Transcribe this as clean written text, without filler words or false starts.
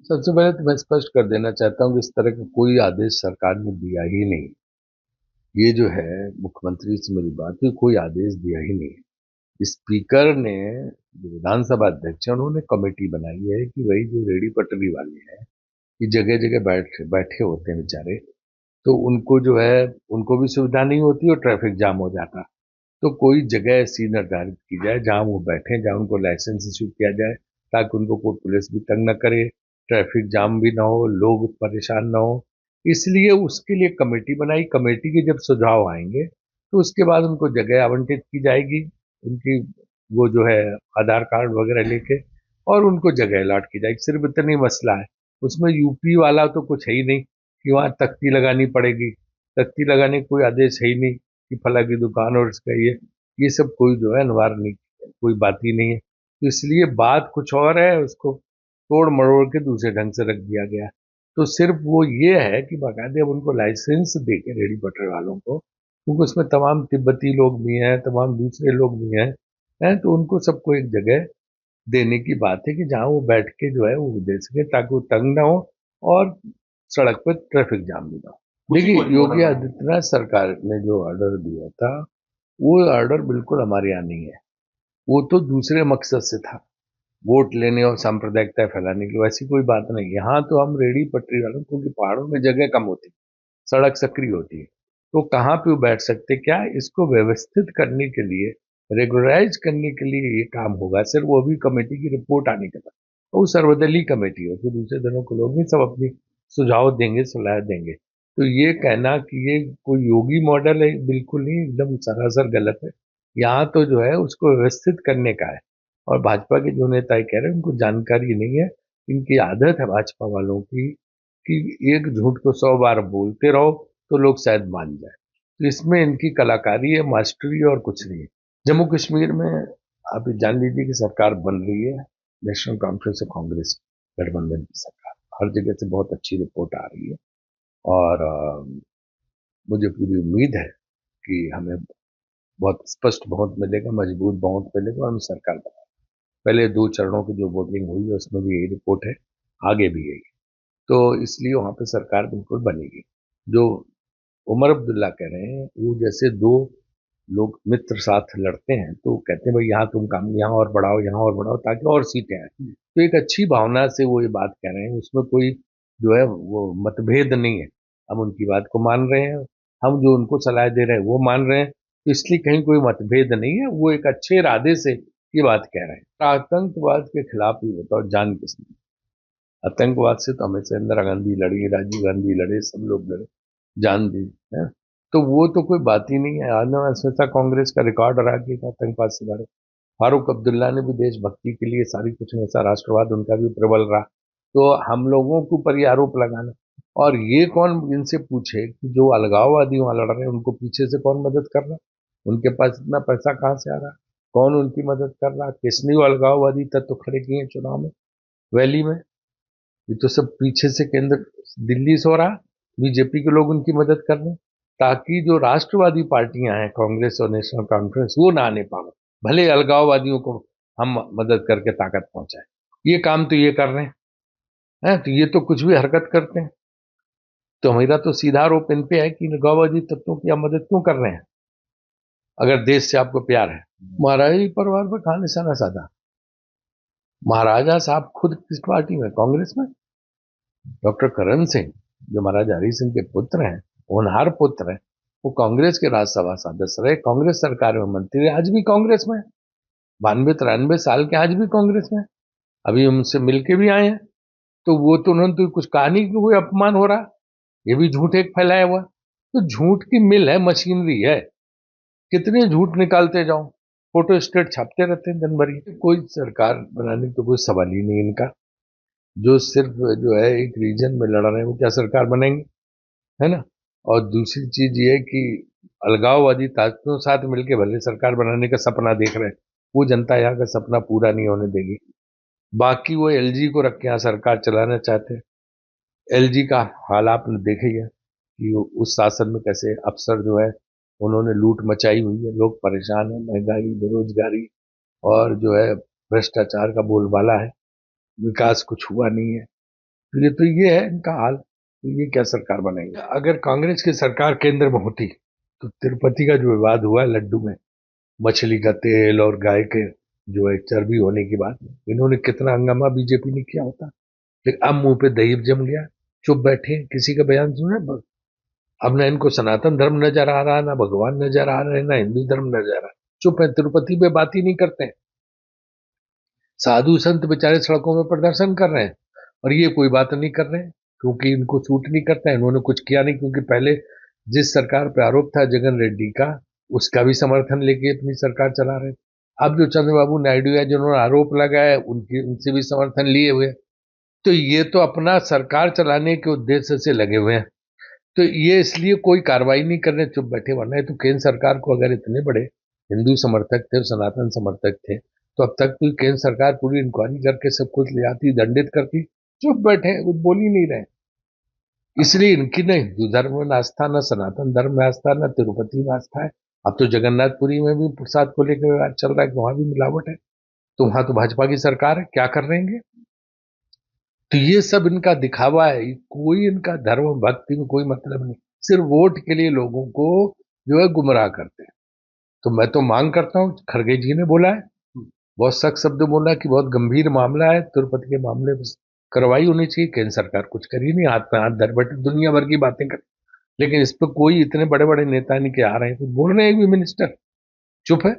सबसे पहले तो मैं स्पष्ट कर देना चाहता हूँ कि इस तरह का कोई आदेश सरकार ने दिया ही नहीं। ये जो है, मुख्यमंत्री से मेरी बात हुई, कोई आदेश दिया ही नहीं। स्पीकर ने, जो विधानसभा अध्यक्ष है, उन्होंने कमेटी बनाई है कि वही जो रेडी पटरी वाले हैं, कि जगह जगह बैठे होते हैं बेचारे, तो उनको जो है, उनको भी सुविधा नहीं होती और ट्रैफिक जाम हो जाता। तो कोई जगह ऐसी निर्धारित की जाए जहां वो बैठे, जहां उनको लाइसेंस इशू किया जाए, ताकि उनको कोई पुलिस भी तंग न करे, ट्रैफिक जाम भी ना हो, लोग परेशान ना हो। इसलिए उसके लिए कमेटी बनाई। कमेटी के जब सुझाव आएंगे तो उसके बाद उनको जगह आवंटित की जाएगी, उनकी वो जो है आधार कार्ड वगैरह लेके, और उनको जगह अलॉट की जाएगी। सिर्फ इतना ही मसला है। उसमें यूपी वाला तो कुछ है ही नहीं कि वहां तख्ती लगानी पड़ेगी। तख्ती लगाने का कोई आदेश है ही नहीं कि फला की दुकान और इसका ये सब कोई जो है अनिवार्य नहीं, कोई बात ही नहीं है। तो इसलिए बात कुछ और है, उसको तोड़ मरोड़ के दूसरे ढंग से रख दिया गया। तो सिर्फ वो ये है कि बाकायदे अब उनको लाइसेंस दे के रेडी पटरी वालों को, क्योंकि उसमें तमाम तिब्बती लोग भी हैं, तमाम दूसरे लोग भी हैं, तो उनको सबको एक जगह देने की बात है कि जहां वो बैठ के जो है वो दे सके, ताकि वो तंग ना हो और सड़क पर ट्रैफिक जाम भी ना हो। देखिए, योगी आदित्यनाथ सरकार ने जो ऑर्डर दिया था, वो ऑर्डर बिल्कुल हमारे यहाँ नहीं है। वो तो दूसरे मकसद से था, वोट लेने और सांप्रदायिकता फैलाने की। वैसी कोई बात नहीं। यहाँ तो हम रेडी पटरी वालों, क्योंकि पहाड़ों में जगह कम होती, सड़क सक्रिय होती है, तो कहाँ पे वो बैठ सकते, क्या इसको व्यवस्थित करने के लिए, रेगुलराइज करने के लिए ये काम होगा। सिर्फ वो भी कमेटी की रिपोर्ट आने के बाद, तो वो सर्वदलीय कमेटी है, फिर दूसरे दलों के लोग भी सब अपनी सुझाव देंगे, सलाह देंगे। तो ये कहना कि ये कोई योगी मॉडल है, बिल्कुल नहीं, एकदम सरासर गलत है। यहाँ तो जो है उसको व्यवस्थित करने का है। और भाजपा के जो नेता कह रहे हैं उनको जानकारी नहीं है। इनकी आदत है भाजपा वालों की कि एक झूठ को 100 बार बोलते रहो तो लोग शायद मान जाए। तो इसमें इनकी कलाकारी है, मास्टरी, और कुछ नहीं है। जम्मू कश्मीर में आप ये जान लीजिए कि सरकार बन रही है, नेशनल कॉन्फ्रेंस ऑफ कांग्रेस गठबंधन की सरकार। हर जगह से बहुत अच्छी रिपोर्ट आ रही है, और मुझे पूरी उम्मीद है कि हमें बहुत स्पष्ट बहुमत मिलेगा, मजबूत बहुमत मिलेगा, और हम सरकार बनाएंगे। पहले 2 चरणों की जो वोटिंग हुई है उसमें भी यही रिपोर्ट है, आगे भी यही। तो इसलिए वहां पे सरकार बिल्कुल बनेगी। जो उमर अब्दुल्ला कह रहे हैं, वो जैसे दो लोग मित्र साथ लड़ते हैं तो कहते हैं भाई यहाँ तुम काम यहाँ और बढ़ाओ, यहाँ और बढ़ाओ, ताकि और सीटें आए। तो एक अच्छी भावना से वो ये बात कह रहे हैं, उसमें कोई जो है वो मतभेद नहीं है। हम उनकी बात को मान रहे हैं, हम जो उनको सलाह दे रहे हैं वो मान रहे हैं, तो इसलिए कहीं कोई मतभेद नहीं है। वो एक अच्छे इरादे से ये बात कह रहे हैं। आतंकवाद के खिलाफ ही बताओ जान किसने? आतंकवाद से तो हमेशा इंदिरा गांधी लड़ी, राजीव गांधी लड़े, सब लोग लड़े, जान दी है। तो वो तो कोई बात ही नहीं है। आना सोचा कांग्रेस का रिकॉर्ड रहा कि आतंकवाद से लड़े। फारूक अब्दुल्ला ने भी देशभक्ति के लिए सारी कुछ हमेशा, राष्ट्रवाद उनका भी प्रबल रहा। तो हम लोगों के ऊपर ये आरोप लगाना, और ये कौन इनसे पूछे कि जो अलगाववादी वहां लड़ रहे हैं उनको पीछे से कौन मदद कर रहा, उनके पास इतना पैसा कहाँ से आ रहा, कौन उनकी मदद कर रहा, किसने वो अलगाववादी तत्व खड़े किए हैं चुनाव में, वैली में? ये तो सब पीछे से केंद्र, दिल्ली से हो रहा। बीजेपी के लोग उनकी मदद कर रहे हैं, ताकि जो राष्ट्रवादी पार्टियां हैं, कांग्रेस और नेशनल कॉन्फ्रेंस, वो ना आने पाए। भले अलगाववादियों को हम मदद करके ताकत पहुंचाए, ये काम तो ये कर रहे हैं, तो ये तो कुछ भी हरकत करते हैं। तो मेरा तो सीधा आरोप इन पे है कि अलगाववादी तत्वों की आप मदद क्यों कर रहे हैं, अगर देश से आपको प्यार है। महाराजा परिवार पर कहा निशाना साधा? महाराजा साहब खुद किस पार्टी में? कांग्रेस में। डॉक्टर करण सिंह, जो महाराजा हरि सिंह के पुत्र हैं, होनहार पुत्र हैं, वो कांग्रेस के राज्यसभा सदस्य रहे, कांग्रेस सरकार में मंत्री रहे, आज भी कांग्रेस में। 92-93 साल के, आज भी कांग्रेस में। अभी उनसे मिलके भी आए हैं। तो वो तो उन्होंने तो कुछ कहा नहीं कि कोई अपमान हो रहा। ये भी झूठ एक फैलाया हुआ। तो झूठ की मिल है, मशीनरी है, कितने झूठ निकालते जाओ। फोटो स्टेट छापते रहते हैं दिन भर। कोई सरकार बनाने का तो कोई सवाल ही नहीं इनका। जो सिर्फ जो है एक रीजन में लड़ रहे हैं, वो क्या सरकार बनेंगे? है ना। और दूसरी चीज ये है कि अलगाववादी ताकतों के साथ मिलकर भले सरकार बनाने का सपना देख रहे हैं, वो जनता यहाँ का सपना पूरा नहीं होने देगी। बाकी वो एलजी को रख के यहाँ सरकार चलाना चाहते हैं। एलजी का हाल आपने देखा ही है कि उस शासन में कैसे अफसर जो है, उन्होंने लूट मचाई हुई है, लोग परेशान है, महंगाई, बेरोजगारी, और जो है भ्रष्टाचार का बोलबाला है। विकास कुछ हुआ नहीं है। तो ये है इनका हाल। तो ये क्या सरकार बनाएंगे? अगर कांग्रेस की सरकार केंद्र में होती तो तिरुपति का जो विवाद हुआ है लड्डू में, मछली का तेल और गाय के जो है चर्बी होने की बात, इन्होंने कितना हंगामा बीजेपी ने किया होता। लेकिन अब मुंह पे दही जम गया, चुप बैठे, किसी का बयान सुने। अब ना इनको सनातन धर्म नजर आ रहा, ना भगवान नजर आ रहे, ना हिंदू धर्म नजर आ रहा। चुप है, तिरुपति पे बात ही नहीं करते हैं। साधु संत बेचारे सड़कों में प्रदर्शन कर रहे हैं और ये कोई बात नहीं कर रहे हैं, क्योंकि इनको सूट नहीं करता है। इन्होंने कुछ किया नहीं, क्योंकि पहले जिस सरकार पे आरोप था जगन रेड्डी का, उसका भी समर्थन लेके अपनी सरकार चला रहे थे। अब जो चंद्रबाबू नायडू है जिन्होंने आरोप लगाया, उनकी उनसे भी समर्थन लिए हुए। तो ये तो अपना सरकार चलाने के उद्देश्य से लगे हुए हैं। तो ये इसलिए कोई कार्रवाई नहीं कर रहे, चुप बैठे। वरना तो केंद्र सरकार को अगर इतने बड़े हिंदू समर्थक थे, सनातन समर्थक थे, तो अब तक तो केंद्र सरकार पूरी इंक्वायरी करके सब कुछ ले आती, दंडित करती। चुप बैठे, कुछ बोल ही नहीं रहे। इसलिए इनकी न हिंदू धर्म में आस्था, न सनातन धर्म में आस्था, न तिरुपति में आस्था है। अब तो जगन्नाथपुरी में भी प्रसाद को लेकर विवाद चल रहा है कि वहां भी मिलावट है। तो वहां तो भाजपा की सरकार है, क्या कर रहेंगे? तो ये सब इनका दिखावा है। कोई इनका धर्म भक्ति में कोई मतलब नहीं, सिर्फ वोट के लिए लोगों को जो है गुमराह करते हैं। तो मैं तो मांग करता हूँ, खड़गे जी ने बोला है, बहुत सख्त शब्द बोला कि बहुत गंभीर मामला है, तिरुपति के मामले में कार्रवाई होनी चाहिए। केंद्र सरकार कुछ करी नहीं, हाथ में हाथ धर बैठे, दुनिया भर की बातें कर। लेकिन इस पर कोई, इतने बड़े बड़े नेता नहीं के आ रहे हैं, तो बोल रहे हैं भी मिनिस्टर, चुप है।